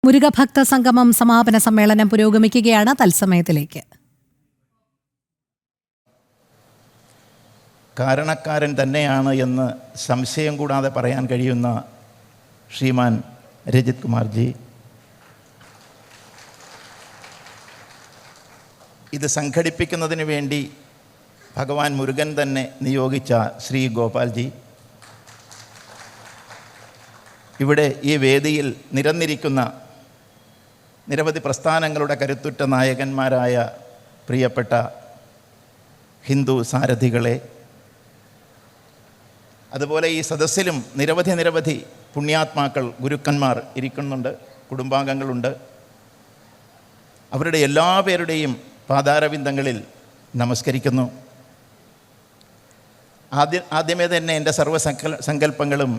മുരുകഭക്ത സംഗമം സമാപന സമ്മേളനം പുരോഗമിക്കുകയാണ്. തത്സമയത്തിലേക്ക്. കാരണക്കാരൻ തന്നെയാണ് എന്ന് സംശയം കൂടാതെ പറയാൻ കഴിയുന്ന ശ്രീമാൻ രജിത് കുമാർജി, ഇത് സംഘടിപ്പിക്കുന്നതിന് വേണ്ടി ഭഗവാൻ മുരുകൻ തന്നെ നിയോഗിച്ച ശ്രീ ഗോപാൽജി, ഇവിടെ ഈ വേദിയിൽ നിരന്നിരിക്കുന്ന നിരവധി പ്രസ്ഥാനങ്ങളുടെ കരുത്തുറ്റ നായകന്മാരായ പ്രിയപ്പെട്ട ഹിന്ദു സാരഥികളെ, അതുപോലെ ഈ സദസ്സിലും നിരവധി പുണ്യാത്മാക്കൾ, ഗുരുക്കന്മാർ ഇരിക്കുന്നുണ്ട്, കുടുംബാംഗങ്ങളുണ്ട്. അവരുടെ എല്ലാവരുടെയും പാതാരവിന്ദങ്ങളിൽ നമസ്കരിക്കുന്നു. ആദ്യമേ തന്നെ എൻ്റെ സർവ്വസങ്കല്പങ്ങളും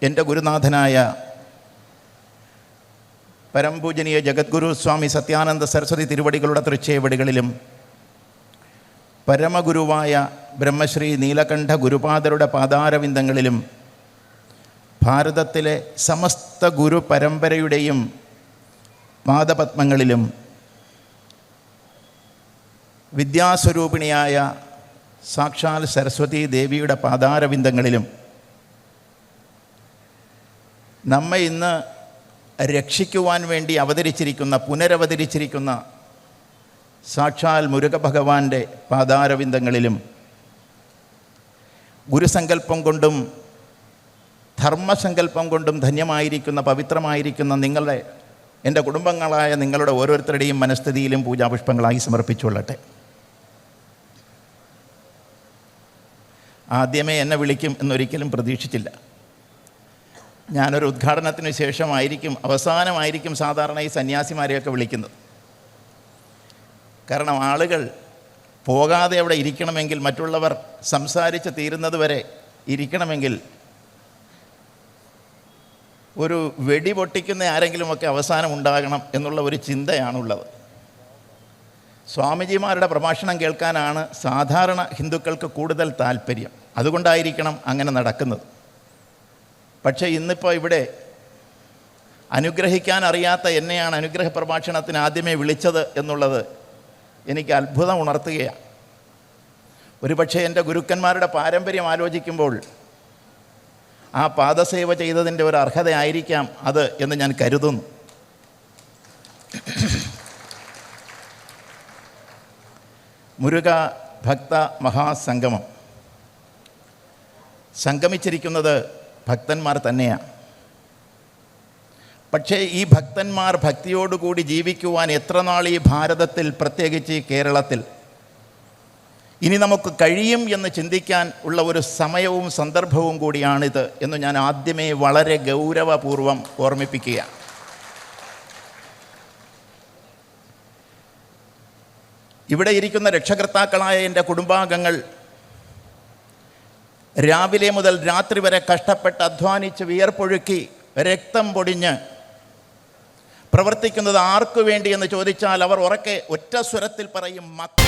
എൻ്റെ ഗുരുനാഥനായ പരംപൂജനീയ ജഗദ്ഗുരു സ്വാമി സത്യാനന്ദ സരസ്വതി തിരുവടികളുടെ തൃച്ചേവടികളിലും പരമഗുരുവായ ബ്രഹ്മശ്രീ നീലകണ്ഠ ഗുരുപാദരുടെ പാതാരവിന്ദങ്ങളിലും ഭാരതത്തിലെ സമസ്ത ഗുരു പരമ്പരയുടെയും പാദപത്മങ്ങളിലും വിദ്യാസ്വരൂപിണിയായ സാക്ഷാൽ സരസ്വതി ദേവിയുടെ പാതാരവിന്ദങ്ങളിലും നമ്മെ ഇന്ന് രക്ഷിക്കുവാൻ വേണ്ടി പുനരവതരിച്ചിരിക്കുന്ന സാക്ഷാൽ മുരുക ഭഗവാന്റെ പാതാരവിന്ദങ്ങളിലും ഗുരുസങ്കല്പം കൊണ്ടും ധർമ്മസങ്കല്പം കൊണ്ടും ധന്യമായിരിക്കുന്ന പവിത്രമായിരിക്കുന്ന എൻ്റെ കുടുംബങ്ങളായ നിങ്ങളുടെ ഓരോരുത്തരുടെയും മനസ്ഥിതിയിലും പൂജാപുഷ്പങ്ങളായി സമർപ്പിച്ചുകൊള്ളട്ടെ. ആദ്യമേ എന്നെ വിളിക്കും എന്നൊരിക്കലും പ്രതീക്ഷിച്ചില്ല. ഞാനൊരു ഉദ്ഘാടനത്തിന് ശേഷമായിരിക്കും, അവസാനമായിരിക്കും സാധാരണ ഈ സന്യാസിമാരെയൊക്കെ വിളിക്കുന്നത്. കാരണം ആളുകൾ പോകാതെ അവിടെ ഇരിക്കണമെങ്കിൽ, മറ്റുള്ളവർ സംസാരിച്ച് തീരുന്നത് വരെ ഇരിക്കണമെങ്കിൽ ഒരു വെടി പൊട്ടിക്കുന്ന ആരെങ്കിലുമൊക്കെ അവസാനം ഉണ്ടാകണം എന്നുള്ള ഒരു ചിന്തയാണുള്ളത്. സ്വാമിജിമാരുടെ പ്രഭാഷണം കേൾക്കാനാണ് സാധാരണ ഹിന്ദുക്കൾക്ക് കൂടുതൽ താല്പര്യം. അതുകൊണ്ടായിരിക്കണം അങ്ങനെ നടക്കുന്നത്. പക്ഷേ ഇന്നിപ്പോൾ ഇവിടെ അനുഗ്രഹിക്കാൻ അറിയാത്ത എന്നെയാണ് അനുഗ്രഹ പ്രഭാഷണത്തിന് ആദ്യമേ വിളിച്ചത് എന്നുള്ളത് എനിക്ക് അത്ഭുതം ഉണർത്തുകയാണ്. ഒരുപക്ഷെ എൻ്റെ ഗുരുക്കന്മാരുടെ പാരമ്പര്യം ആലോചിക്കുമ്പോൾ ആ പാദസേവ ചെയ്തതിൻ്റെ ഒരു അർഹതയായിരിക്കാം അത് എന്ന് ഞാൻ കരുതുന്നു. മുരുക ഭക്ത മഹാസംഗമം സംഗമിച്ചിരിക്കുന്നത് ഭക്തന്മാർ തന്നെയാണ്. പക്ഷേ ഈ ഭക്തന്മാർ ഭക്തിയോടുകൂടി ജീവിക്കുവാൻ എത്ര നാൾ ഈ ഭാരതത്തിൽ, പ്രത്യേകിച്ച് കേരളത്തിൽ ഇനി നമുക്ക് കഴിയും എന്ന് ചിന്തിക്കാൻ ഉള്ള ഒരു സമയവും സന്ദർഭവും കൂടിയാണിത് എന്ന് ഞാൻ ആദ്യമേ വളരെ ഗൗരവപൂർവം ഓർമ്മിപ്പിക്കുക. ഇവിടെ ഇരിക്കുന്ന രക്ഷകർത്താക്കളായ എൻ്റെ കുടുംബാംഗങ്ങൾ രാവിലെ മുതൽ രാത്രി വരെ കഷ്ടപ്പെട്ട് അധ്വാനിച്ച് വിയർപ്പൊഴുക്കി രക്തം പൊടിഞ്ഞ് പ്രവർത്തിക്കുന്നത് ആർക്കു വേണ്ടി എന്ന് ചോദിച്ചാൽ അവർ ഉറക്കെ ഒറ്റ സ്വരത്തിൽ പറയും, മക്കൾ.